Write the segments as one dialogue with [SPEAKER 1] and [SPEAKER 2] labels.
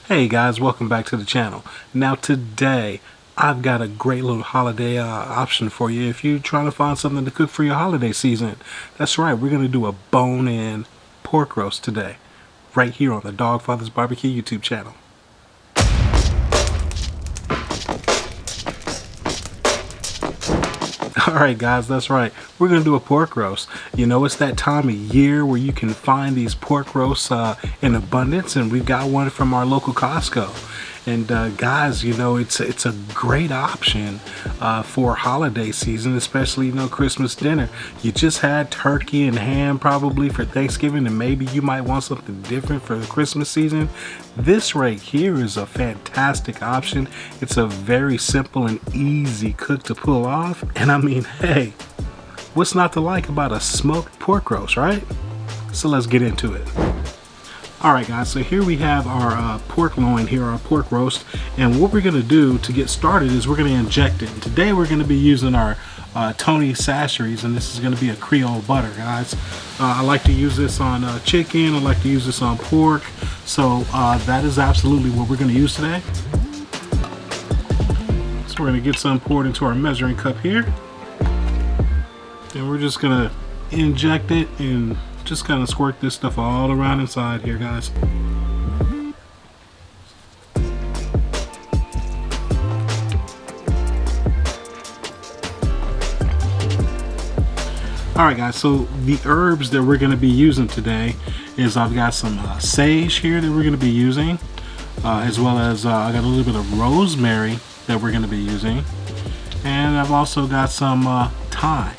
[SPEAKER 1] Hey guys, welcome back to the channel. Now today I've got a great little holiday option for you if you're trying to find something to cook for your holiday season. That's right, we're going to do a bone-in pork roast today, right here on the Dawgfatha's BBQ YouTube channel. Alright guys, that's right. We're going to do a pork roast. You know, it's that time of year where you can find these pork roasts in abundance, and we've got one from our local Costco. And guys, you know, it's a great option for holiday season, especially, you know, Christmas dinner. You just had turkey and ham probably for Thanksgiving, and maybe you might want something different for the Christmas season. This right here is a fantastic option. It's a very simple and easy cook to pull off. And I mean, hey, what's not to like about a smoked pork roast, right? So let's get into it. Alright guys, so here we have our pork loin here, our pork roast, and what we're going to do to get started is we're going to inject it. And today we're going to be using our Tony Sacheries, and this is going to be a Creole butter, guys. I like to use this on chicken, I like to use this on pork, so that is absolutely what we're going to use today. So we're going to get some poured into our measuring cup here, and we're just going to inject it and just kind of squirt this stuff all around inside here, guys. Alright guys, so the herbs that we're going to be using today is I've got some sage here that we're going to be using, as well as I got a little bit of rosemary that we're going to be using, and I've also got some thyme.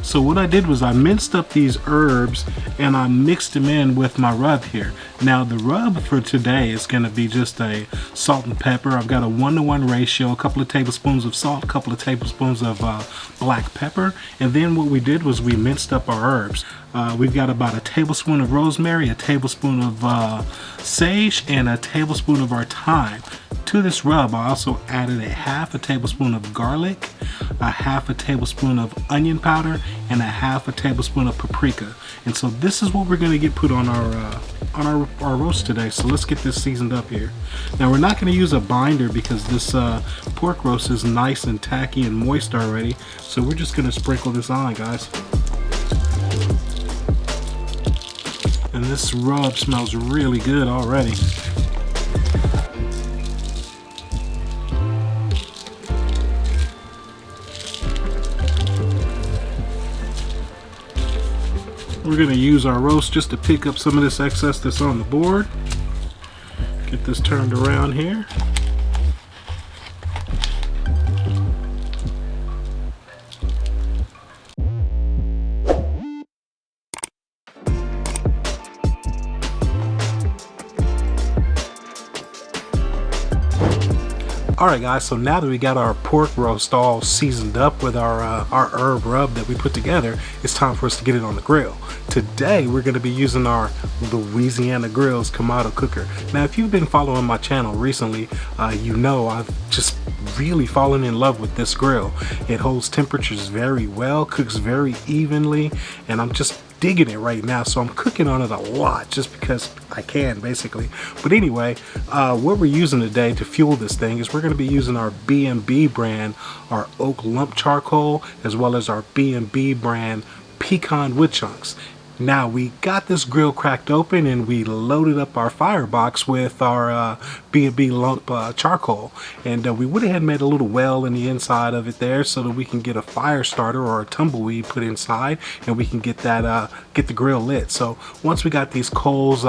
[SPEAKER 1] So what I did was I minced up these herbs and I mixed them in with my rub here. Now the rub for today is going to be just a salt and pepper. I've got a 1-to-1 ratio, a couple of tablespoons of salt, a couple of tablespoons of black pepper. And then what we did was we minced up our herbs. We've got about a tablespoon of rosemary, a tablespoon of sage, and a tablespoon of our thyme. To this rub, I also added a half a tablespoon of garlic, a half a tablespoon of onion powder, and a half a tablespoon of paprika. And so this is what we're going to get put on our roast today. So let's get this seasoned up here. Now we're not going to use a binder because this pork roast is nice and tacky and moist already. So we're just going to sprinkle this on, guys. And this rub smells really good already. We're going to use our roast just to pick up some of this excess that's on the board. Get this turned around here. Alright guys, so now that we got our pork roast all seasoned up with our herb rub that we put together, it's time for us to get it on the grill. Today we're going to be using our LonestarGrillz Kamado cooker. Now if you've been following my channel recently, you know I've just really fallen in love with this grill. It holds temperatures very well, cooks very evenly, and I'm just digging it right now. So I'm cooking on it a lot just because I can, basically. But anyway, what we're using today to fuel this thing is we're going to be using our B&B brand, our oak lump charcoal, as well as our B&B brand pecan wood chunks. Now we got this grill cracked open and we loaded up our firebox with our B&B lump charcoal, and we went ahead and made a little well in the inside of it there so that we can get a fire starter or a tumbleweed put inside, and we can get that get the grill lit. So once we got these coals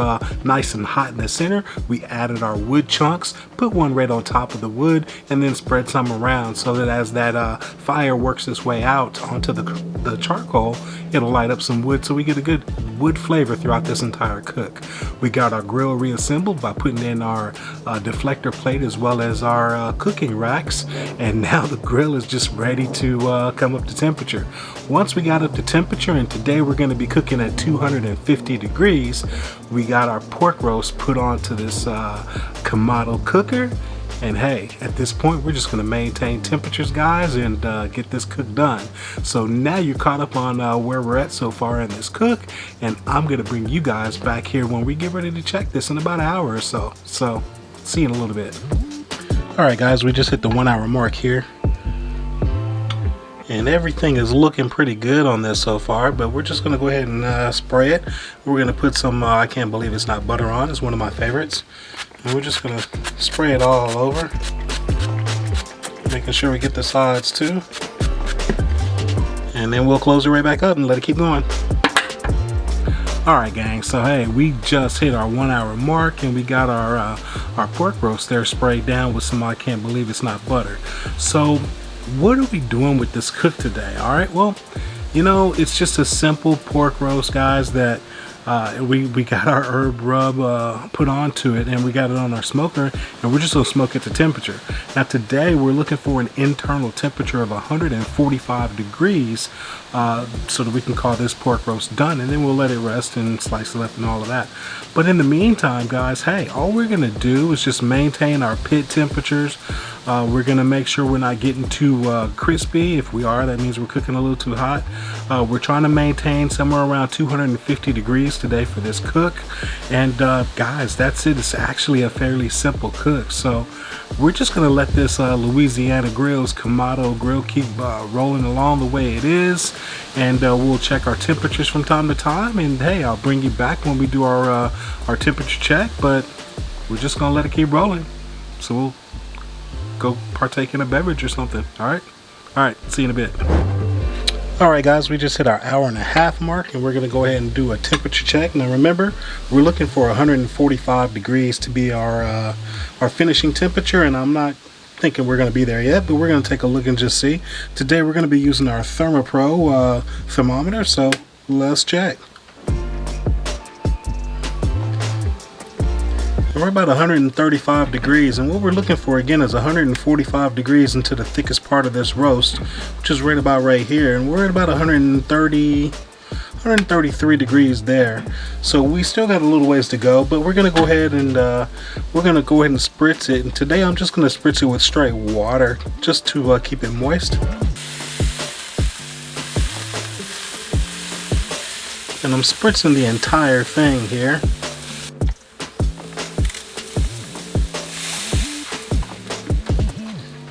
[SPEAKER 1] nice and hot in the center, we added our wood chunks, put one right on top of the wood, and then spread some around so that as that fire works its way out onto the charcoal, it'll light up some wood so we get a good wood flavor throughout this entire cook. We got our grill reassembled by putting in our deflector plate as well as our cooking racks, and now the grill is just ready to come up to temperature. Once we got up to temperature, and today we're going to be cooking at 250 degrees, we got our pork roast put onto this Kamado cooker. And hey, at this point, we're just going to maintain temperatures, guys, and get this cook done. So now you're caught up on where we're at so far in this cook, and I'm going to bring you guys back here when we get ready to check this in about an hour or so. So See you in a little bit. Alright guys, we just hit the 1 hour mark here. And everything is looking pretty good on this so far, but we're just going to go ahead and spray it. We're going to put some, I can't believe it's not butter on. It's one of my favorites. And we're just going to spray it all over. Making sure we get the sides too. And then we'll close it right back up and let it keep going. Alright gang, so hey, we just hit our 1 hour mark and we got our pork roast there sprayed down with some, I can't believe it's not butter. So what are we doing with this cook today? Alright, well, you know, it's just a simple pork roast, guys, that we got our herb rub put onto it, and we got it on our smoker, and we're just gonna smoke at the temperature. Now today we're looking for an internal temperature of 145 degrees so that we can call this pork roast done, and then we'll let it rest and slice it up and all of that. But in the meantime, guys, hey, all we're gonna do is just maintain our pit temperatures. We're gonna make sure we're not getting too crispy. If we are, that means we're cooking a little too hot. We're trying to maintain somewhere around 250 degrees today for this cook. And guys, that's it. It's actually a fairly simple cook. So we're just gonna let this LonestarGrillz Kamado grill keep rolling along the way it is. And we'll check our temperatures from time to time. And hey, I'll bring you back when we do our temperature check. But we're just gonna let it keep rolling. So we'll go partake in a beverage or something. All right, see you in a bit. All right guys, we just hit our 1.5 hour mark and we're gonna go ahead and do a temperature check. Now remember, we're looking for 145 degrees to be our finishing temperature, and I'm not thinking we're gonna be there yet, but we're gonna take a look and just see. Today we're gonna be using our ThermoPro thermometer, so let's check. We're about 135 degrees, and what we're looking for again is 145 degrees into the thickest part of this roast, which is right about right here, and we're at about 133 degrees there. So we still got a little ways to go, but we're gonna go ahead and spritz it. And today I'm just gonna spritz it with straight water just to keep it moist. And I'm spritzing the entire thing here.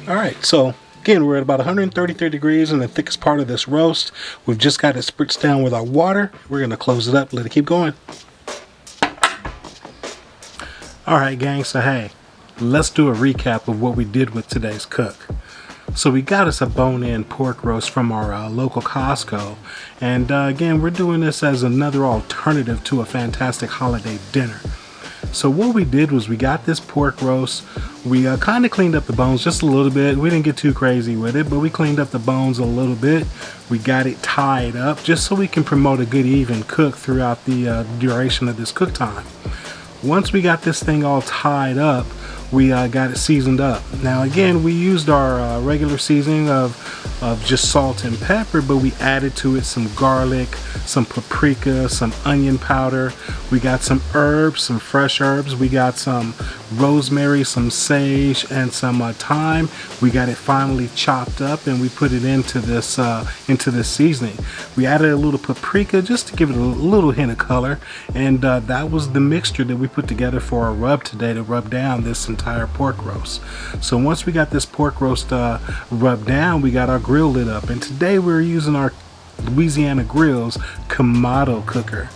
[SPEAKER 1] Alright, so again, we're at about 133 degrees in the thickest part of this roast. We've just got it spritzed down with our water. We're going to close it up, let it keep going. Alright gang, so hey, let's do a recap of what we did with today's cook. So we got us a bone-in pork roast from our local Costco. And again, we're doing this as another alternative to a fantastic holiday dinner. So what we did was we got this pork roast. We kind of cleaned up the bones just a little bit. We didn't get too crazy with it, but we cleaned up the bones a little bit. We got it tied up just so we can promote a good even cook throughout the duration of this cook time. Once we got this thing all tied up, we got it seasoned up. Now again, we used our regular seasoning of just salt and pepper, but we added to it some garlic, some paprika, some onion powder. We got some herbs, some fresh herbs. We got some rosemary, some sage, and some thyme. We got it finely chopped up and we put it into this seasoning. We added a little paprika just to give it a little hint of color, and that was the mixture that we put together for our rub today to rub down this entire pork roast. So once we got this pork roast rubbed down, we got our grill lit up, and today we're using our LonestarGrillz Kamado cooker.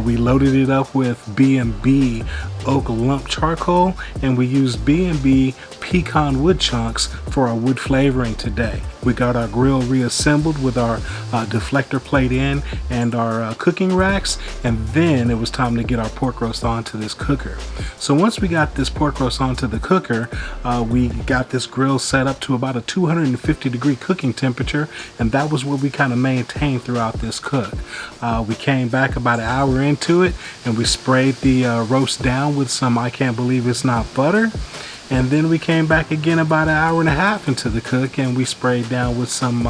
[SPEAKER 1] We loaded it up with B&B oak lump charcoal, and we used B&B pecan wood chunks for our wood flavoring today. We got our grill reassembled with our deflector plate in and our cooking racks, and then it was time to get our pork roast onto this cooker. So once we got this pork roast onto the cooker, we got this grill set up to about a 250 degree cooking temperature, and that was what we kind of maintained throughout this cook. We came back about an hour into it and we sprayed the roast down with some I can't believe it's not butter. And then we came back again about an hour and a half into the cook and we sprayed down with some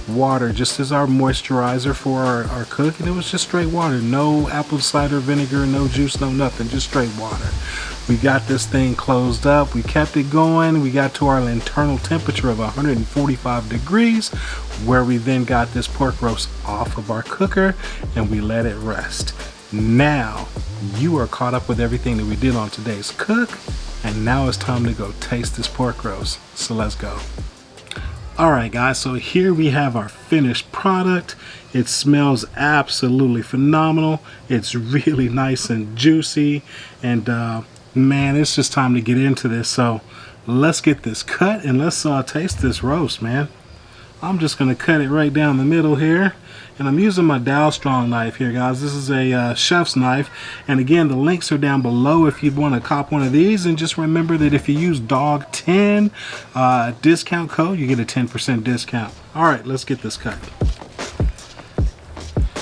[SPEAKER 1] water just as our moisturizer for our cook, and it was just straight water, no apple cider vinegar, no juice, no nothing, just straight water. We got this thing closed up, we kept it going, we got to our internal temperature of 145 degrees, where we then got this pork roast off of our cooker and we let it rest. Now you are caught up with everything that we did on today's cook. And now it's time to go taste this pork roast. So let's go. Alright guys, so here we have our finished product. It smells absolutely phenomenal. It's really nice and juicy. And man, it's just time to get into this. So let's get this cut and let's taste this roast, man. I'm just going to cut it right down the middle here. And I'm using my Dawgfatha knife here, guys. This is a chef's knife. And again, the links are down below if you want to cop one of these. And just remember that if you use DAWG10 discount code, you get a 10% discount. All right, let's get this cut.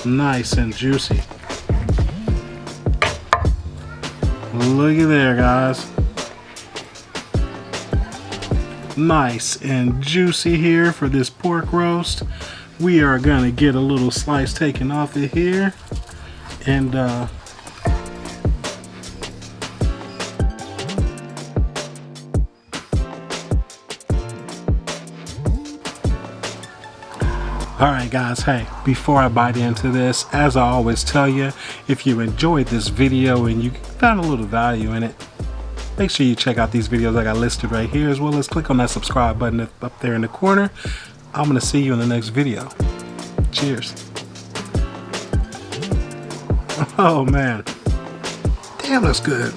[SPEAKER 1] Nice and juicy. Look at there, guys. Nice and juicy here for this pork roast. We are gonna get a little slice taken off of here, and all right guys, hey, before I bite into this, as I always tell you, if you enjoyed this video and you found a little value in it, make sure you check out these videos I got listed right here, as well as click on that subscribe button up there in the corner. I'm going to see you in the next video. Cheers. Oh man. Damn, that's good.